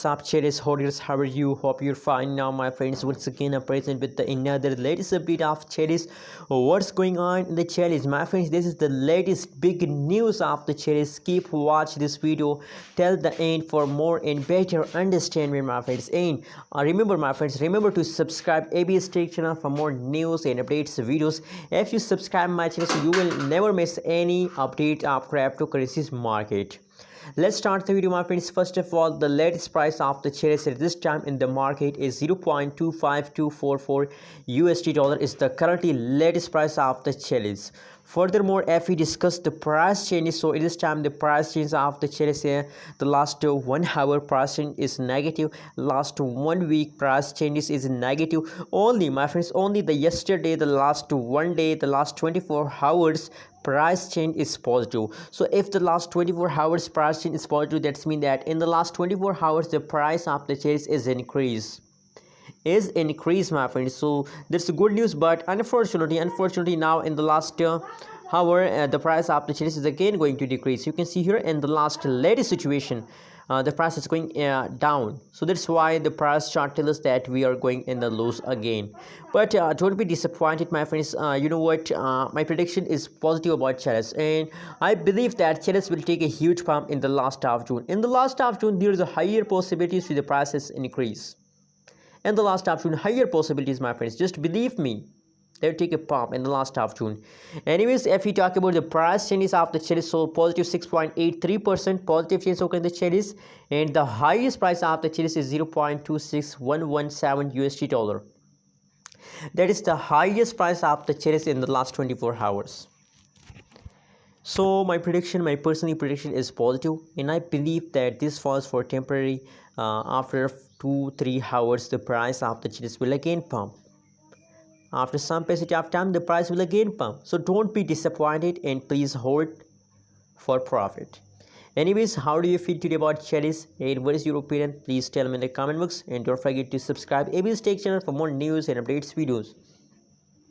What's up, Chiliz Holders? How are you? Hope you're fine now, my friends. Once again, I'm present with another latest update of Chiliz. What's going on in the Chiliz, my friends? This is the latest big news of the Chiliz. Keep watch this video till the end for more and better understanding, my friends. And remember, my friends, remember to subscribe ABS Tech channel for more news and updates videos. If you subscribe my channel, you will never miss any update of cryptocurrencies market. Let's start the video, my friends. First of all, the latest price of the Chiliz at this time in the market is 0.25244 USD dollar is the currently latest price of the Chiliz. Furthermore, if we discuss the price changes, so at this time the price change of the Chiliz here, the last 1 hour price change is negative, last 1 week price changes is negative. Only, my friends, only the yesterday, the last 1 day, the last 24 hours price change is positive. So if the last 24 hours price change is positive, that's mean that in the last 24 hours the price of the Chiliz is increased, my friends. So that's good news, but unfortunately now in the last hour the price of the Chiliz is again going to decrease. You can see here in the last latest situation the price is going down. So that's why the price chart tells us that we are going in the lows again. But don't be disappointed, my friends. You know what, my prediction is positive about Chiliz, and I believe that Chiliz will take a huge pump in the last half of June. In the last half of June, there is a higher possibilities to the prices increase. In the last half of June, higher possibilities, my friends. Just believe me, they'll take a pump in the last half of June. Anyways, if we talk about the price changes of the Chiliz, so positive 6.83% positive change occurred in the Chiliz, and the highest price of the Chiliz is 0.26117 USD dollar. That is the highest price of the Chiliz in the last 24 hours. So my personal prediction is positive, and I believe that this falls for temporary. After 2-3 hours, the price of the Chiliz will again pump. After some passage of time, the price will again pump. So don't be disappointed and please hold for profit. Anyways, how do you feel today about Chiliz, and what is your opinion? Please tell me in the comment box, and don't forget to subscribe ABS Tech channel for more news and updates videos.